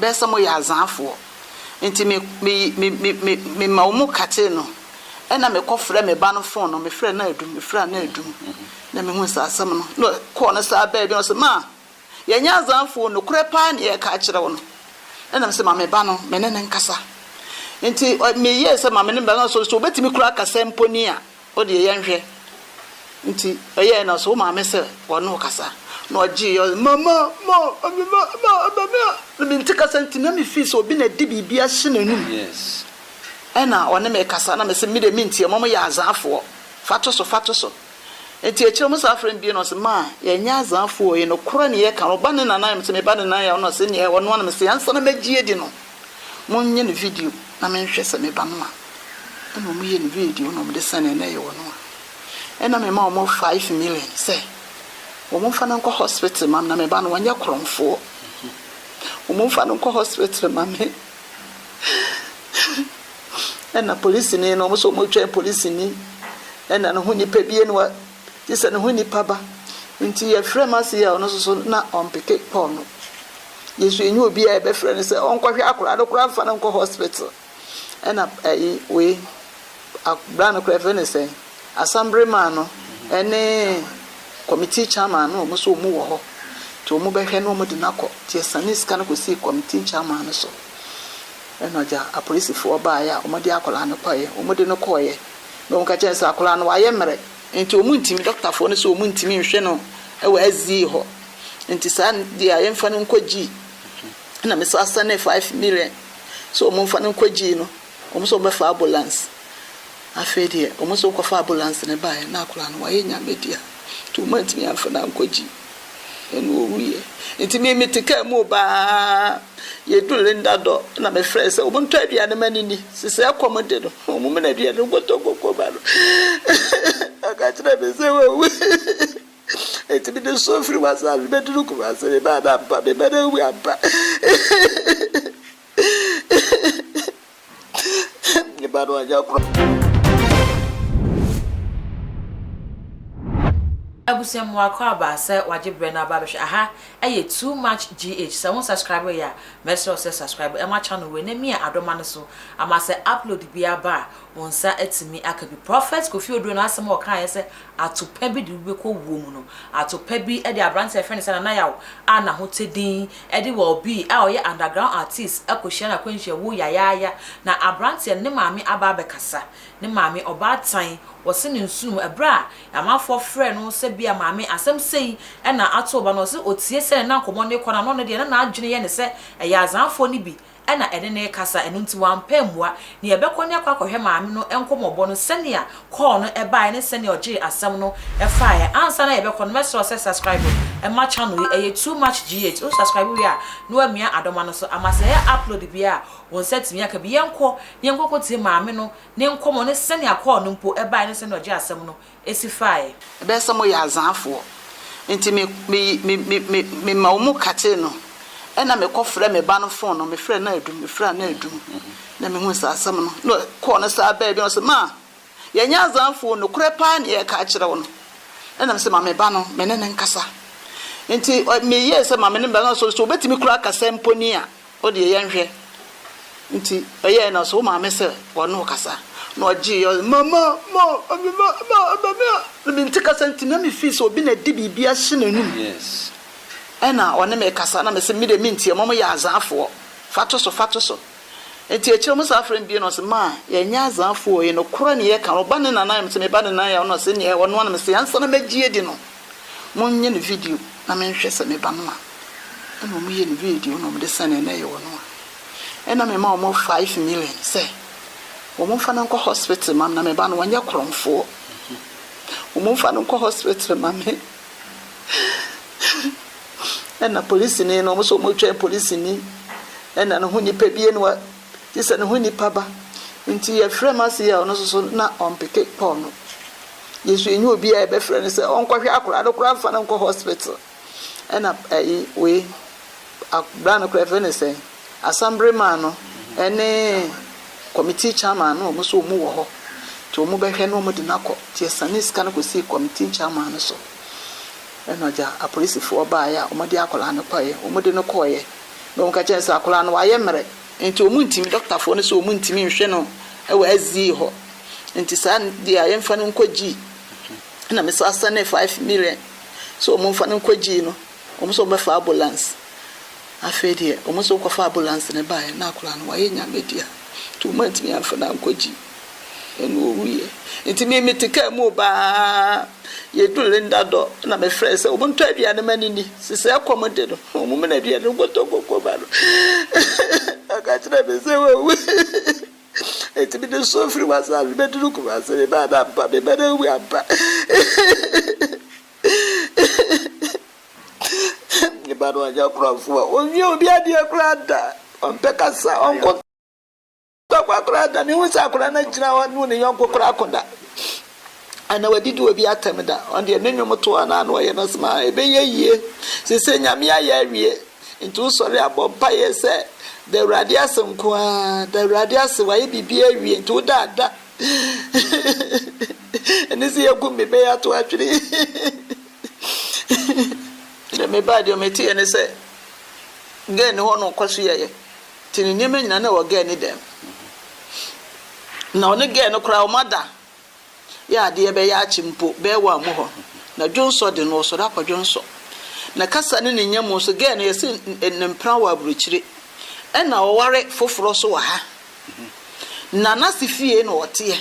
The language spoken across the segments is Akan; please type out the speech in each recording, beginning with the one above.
be some ya azanfo enti me ma wo mu kate no na me kofre me ba no phone no me frɛ na adum na me hu sa asam no call na sa ba bi no so ma ya nya azanfo no kure pa na ye ka kire wo no na me se ma me ba no me ne nkasa enti me ye se ma me ne ba no so betimi kura kasa mponi a o de ye nhwe enti ye na so ma me se wo no kasa no ji yo mama me ntika senti na me fi so obi na di bibia hye nanum Yes. ena one me kasa na me se me de mintie mama ya azafo fato so enti ekire mo sa afren bi no se ma ya nya azafo ye no kora ne ye ka no ba ne nana me se me ba ne nana ya no se ne ye wono na me se yansa na magie di no mo nye no video na me hwɛ se me ba no a na mo ye no video no me de sane na ye wono ena me ma mo 5 million se wo mo fa na nko hospital mam na me ba no wanya kromfo wo mo fa na nko hospital mam me ena police ni no mo so mo twa police ni ena no hu ni pa bie no ti se no hu ni pa ba nti ye frɛ ma se ya no so na on peke pon no yesu enyu obi a be frɛ ne se on kwahwe akora do kora fa na nko hospital ena we akbra no kora fe ne se assembly man no ene committee chairman no mo so mo wo ho to mo be hwe no mo de nakɔ ti sanis kan ko si committee chairman no so eno ja a police for ba ya o mo de akola no paye o mo de no koye no nka chen sa akola no wa ye mere enti o mu ntimi doctor for no so o mu ntimi hwe no e wa azi ho enti sa de aye mfa no nkoji na me so asane 5 million so o mo mfa no nkoji no o mo so be fa ambulance afedie o mo so ko fa ambulance ne ba ya na akola no wa ye nya media to mo ntimi afa na nkoji enu owiye enti me metika mu ba ye dule ndado na me frɛ sɛ o mo ntɔ aduane manini sisi akomode no o mo na aduane gotogoko ba no aka tira be sɛ wo enti me de so free wasa be duru ku wasa be ba pa be ba na wi apa ni ba do aja kro Abusem wakwa ba se wajibre na ba behwe aha eye too much gh se won subscribe ya mesro se subscribe e ma channel we na mi adoma ne so ama se upload bia ba won sa atimi akabi prophet Kofi Oduo na asem o kan se atopa bi de be ko wo mu no atopa bi e de abrant e friend se na yawo ana ho tedin e de wo bi a oye underground artist akohia na kwanhia wo ya na abrant e ne maami aba be kasa ne maami oba tan wose ne nsum ebra amafo frɛ no se bia maami asem sei e na atoba no se otie se na nkomo ne kona no de na adwene ye ne se e ya azanfo ni bi ena ene ne kasa enu nti wampamua ne yebekɔ ne akɔhwɛ maami no enkomɔbɔ no senia call no ɛbae ne senia ɔgye asɛm no ɛfae ansa na yebekɔ no mesro se subscribe e ma channel e too much gh o subscribe we a no amia adoma no so amase ya upload bia won set mi aka bi yenkɔ ko tie maami no ne nkomɔ ne senia call no mpo ɛbae ne senia ɔgye asɛm no esifae be sɛ mo ya azanfo enti me ma wo mu kate no ena me kofre me ba no phone no me frɛ na adum na me hu sa asam no call na sa ba bi no so ma ya nya azanfo no kure pa na ye ka kire wo no ena me se ma me ba no me ne nkasa enti me ye se ma me ne ba no so betimi kura kasa mponi a o de ye nhwe enti ye na so ma me se wo no kasa no ji yo mama me ntika senti na me fi so obi na di bibia hye nanum Yes. ena one me kasa na me se me de mintie mama ya azafo fato so enti ekire mo sa afren bi no se ma ya nya azafo ye no kora ne ye ka no ba ne nana me se me ba ne nana ya no se ne ye wono na me se yansa na magie di no mo nye no video na me hwɛ se me ba no a ena mo ye no video no me de sane na ye wono ena me ma mo 5 million se wo mo fa na nko hospital mam na me ba no wanya kromfo wo mo fa na nko hospital mam me ena police ni no mo so mo twa police ni ena no hu ni pa bie no ti se no hu ni pa ba nti ye frɛ ma se ya no so na on peke pon no yesu enyu obi a be frɛ ne se on kwahwe akora do kora fa na nko hospital ena we akbra no kora fe ne se assembly man no ene committee chairman no mo so mo wo ho to mo be hwe no mo de nakɔ ti sanis kan ko si committee chairman no so eno ja a police for ba ya o mo de akola no paye o mo de no koye no ka chen sa akura no waye mere nti omuntimi doctor fo no so omuntimi nhwe no e wa azi ho nti sa dia ye mfa no nkogi na me so asane 5 million so omumfa no nkogi no omso be fa ambulance afedi omso ko fa ambulance ne bae na akura no waye nya media to omuntimi amfa na nkogi enu owiye nti me metika mu ba ye dule ndado na me frese omuntu abia ne manini sese akomode do omume na bia no gotogoko ba no akatira bese wo eti bi de sofri wasa bi beduru ku wasa be ba pa be be wi apa ni ba do aja profu onye obi ade akrada on pekasa on ko akrada ni wusa akra na jira wa nu ne yonko kra akoda ana wadidi obi atemda on de nenwom to ana no ye no sma ebe yeye sese nyame aya awie ntu sori abompa ye se the radius nkwa the radius wa ye bibia awie ntu dada enisi ye gumbe be ya to atwiri de me ba de meti ene se gen ho no kwaso ye tini nyeme nyina na wo gen ni dem na one gen no kra o mada ya de be ya chimpo be wa mu ho na dwonso de no so da kwadwonso na kasa ne nyam so gen no yesi nempra wa buruchire ena oware foforo so wa ha na nasifie no wote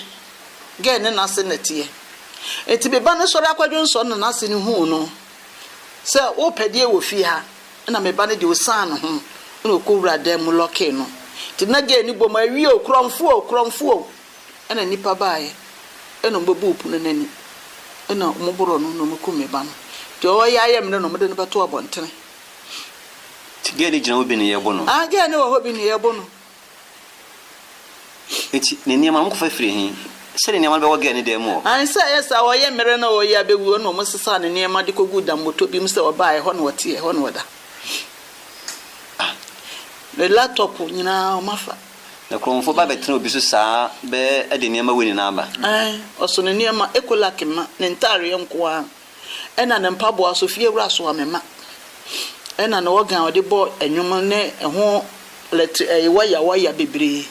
gen ne nase netie enti be ba ne so da kwadwonso no nase ne hu no se wo pedie wo fi ha na me ba ne de osan no ho no kowura dem loke no ti na gen ni boma wi okromfo ena nipa baaye ena mbobu pu nani ena moboro no mkume ba no ti o ya yem no mde no beto abontene ti gen ni jina obi ni yebo no gen ni wo hobi ni yebo no eti ne niam ko fafiri hin se ne niam be wo gen ni dem o an say yes a wo ye mere na wo ya bewu no mo sesa ne niam de kogu da moto bi mse wo baaye ho no wote ho no woda le laptop nyina o mafa na kromfo ba betena obi so saa be ade niam weni na aba oso ne niam ekola kema ne ntare nko a ena ne mpabo asofie wura so amema ena na wogan ode bo enwom ne ho waya bebre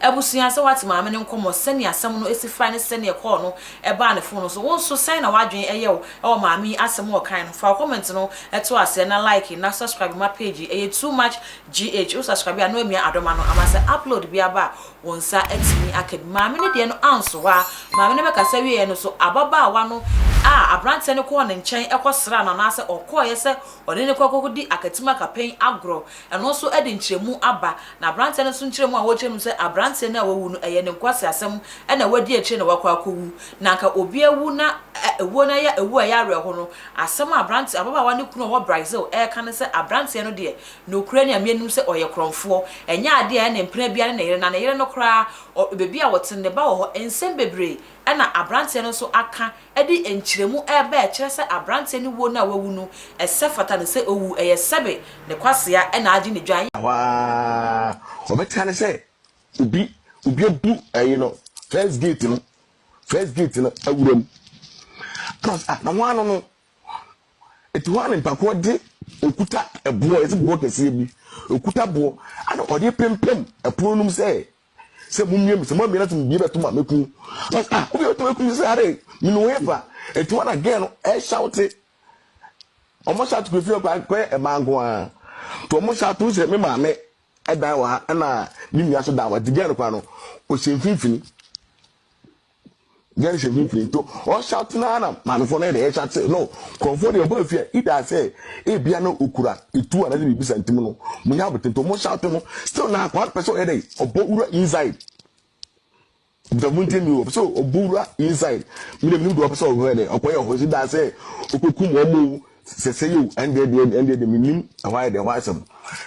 abusuya se wati maame ne nkomo sene asem no esifa ne sene e call no e ba ne phone so won so sen na wadwen eyew e wo maame asem wo kan no fa comment no eto ase na like na subscribe my page too much gh o subscribe ya no emi adoma no amase upload bia ba wonsa etimi aked maame ne de no anso wa maame ne be kasa wie no so ababa wa no abrante ne ko ne nchen ekosra na na ase okoye se one ne kokodi akatima kapen agro eno so edi nchiremu aba na abrante ne so nchiremu a wo chem se abrante na wawu no eye ne nkwase asem na wadi eche na wakwa akowu na nka obi ewu na ewu na ya ewu ya reho no asem abrante ababa wa ne kunu wo Brazil kan se abrante no de no Ukraine amienu se oye kromfo enya ade ya ne mpena bia ne yere no kra bebi a wotende ba wo ensem bebre na abrante no so aka edi enchiremu ebe kire se abrante ni wo na wawu no esefata ne se owu eye sebe ne kwase ya na agi ne dwan wa obetane se ubi bu no first gate no awuram cross na wano no etuwane mpako de okuta ebo ese bo kese bi okuta bo ana ode pempem eponum se mumiem se mo mi na tum bi beto ma meku obi beto meku se are minu wefa etuwana again e shout omo shout ko fi ko e mango a to omo shout se me ma me edan wa na nimia so da wa digan kwa no o semfimfini gen semfimfini to o shout na man for na dey shout no comfort your boy fear it has say e bia no okura etu ana bi bisa ntim no munya boten to mo shout no still na kwa person e dey obura inside the mountain you so obura inside me dem do person over there okoye o si da say okokum o mo sese you and the minim why the wasam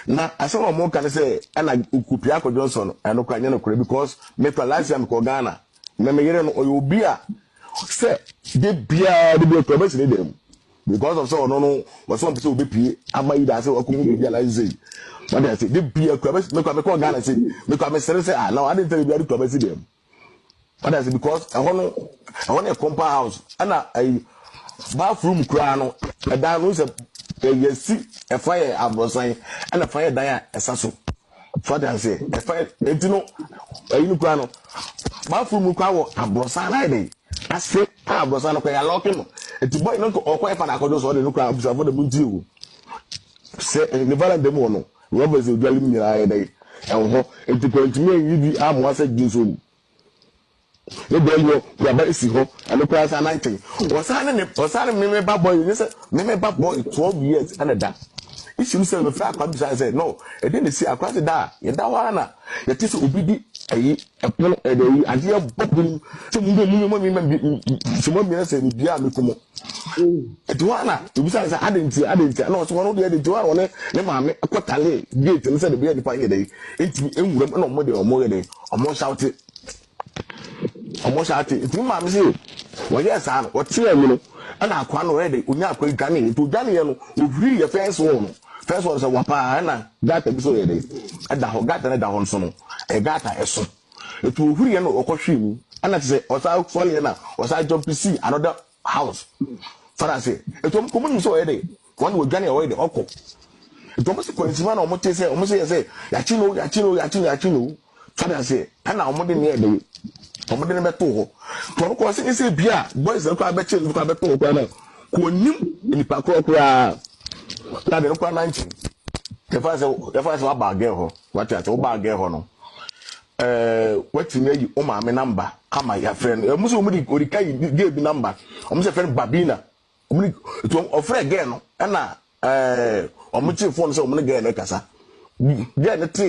na asema mo kan say ana ukupia ko Johnson eno kwa nya no kure because me last time ko Ghana na me yere no obi a say de bia de be promise ni dem because of so no was one person obepie amayi da say wakumu bia la say what they say de bia promise me ko Ghana say me ko me say now I didn't tell you bia promise dem what they say because I want a compound house ana bathroom kura no edan no se yesi efa ye abrosan and efa ye dan a esaso for that say efa entino ayinu kwa no ba fu mu kwa wo abrosan na dey ase abrosan no kwa ya lock no eti boy no ko efa na akodo so dey no kwa abrosan for the bunti wo se ne bala dem wo no Robert se dwale mi nyira ye dey enho eti ko ntimi yi bi amo ase ginso ni e be yo ya ba isi ho and no kwa sa 19 wasane me ba boy ni se me ba boy 12 years and da issue say me fa kwa bi say no e dey see akwase da ye da wa na ye ti so obi di ayi epon e dey ade e bobum so mu mi say ni bia me komo e do na obi say adenti na so wono dey do one ne ma me akotale gate ne say dey bia di pa ye dey enti enwuram na omo dey omo ye dey omo shout almost at it. My say, well, yes, I what's here, you know, and I can't already. We are quite gunning to Gunny, we really a first one. First one is a wapa, and I got a episode and the got another on son. A gata a son. It will really know Okoshim, and I say, was I funny enough, was I jump to see another house? For I say, it won't come so a day. One with Gunny away the Oko. It almost coincident almost say, Yachino. For I say, and I'm more than near the ọmọdé ní bẹ́tò hɔ tọ́nù kọ́ sí ẹsẹ̀ bíà boys ẹ̀ kọ́ abẹ́kyẹ́ ní kọ́ abẹ́tò hɔ kọ́ náà kò ní nípa kọ́ kúrò láti ní kọ́ 19 yẹ́fà sẹ́ wà bá àgẹ́ hɔ wàtí àti wọ́n bá àgẹ́ hɔ no wọ́tí ní ẹ̀yí ọmọ àmì nàmbà kama yà fẹ́ no ẹ̀ musu ọmọdé òrìkà yìí gé ebi nàmbà ọmọ sẹ́ fẹ́ no babina ọmọdé ètò ọ̀fẹ́ gẹ́ no ẹ̀nà ọmọ tí fọ́ọ̀nù sẹ́ ọmọdé gẹ́ no kasa gẹ́ no tí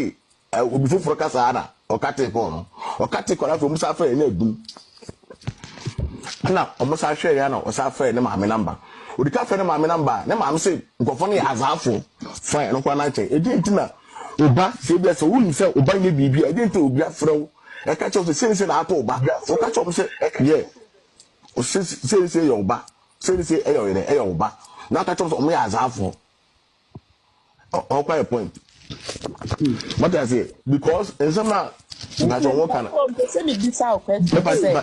obi fúnfúnra kasa ana ọkàtí pọ̀ no ọkàtí kọ̀ láti ọmọ sáfẹ́ yẹn ní ẹ̀dùn ẹ̀nà ọmọ sáfẹ́ yẹn náà ọsáfẹ́ ní maame nàmbà òdìkà fẹ́ ní maame nàmbà ní maame sẹ́ nkọ̀fọ́ ní àzáfọ̀ fún ẹ̀ nípa náà kyẹ́ ẹ̀dí ntí na ọba sẹ́ ebi ẹsẹ̀ wọ́n sẹ́ ọba yẹ bìbí ẹ̀dí ntí obi afẹ́rẹ́ ẹ̀ka kyẹ́ ọsẹ sẹ́ni sẹ́ náà atọ́ ọba ọka kyẹ́ ọmọ sẹ́ yẹ sẹ́ni sẹ́ yẹ ọba sẹ́ni sẹ́ ẹ̀yẹ ọba náà ọka kyẹ́ ọmọ yẹ àzáfọ̀ ọkọ yẹ point. What I say because in some na so won kana say me bisa o question say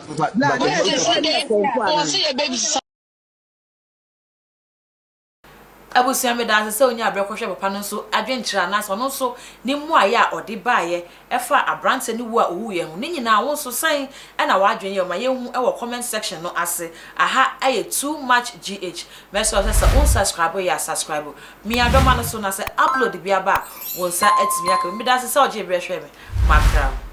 abusia me dan se onya abrekohwe papa no so adwenkyira na so no so ni mu aye a ode baaye efa abrante ni wu a owu ye ho ni nyina won so san e na wa adwen ye ma ye hu e wo comment section no ase aha aye too much gh meso say won subscribe ya subscribe mi adoma no so na say upload bia ba won sa etimi aka mi dan se oje brehwe me makra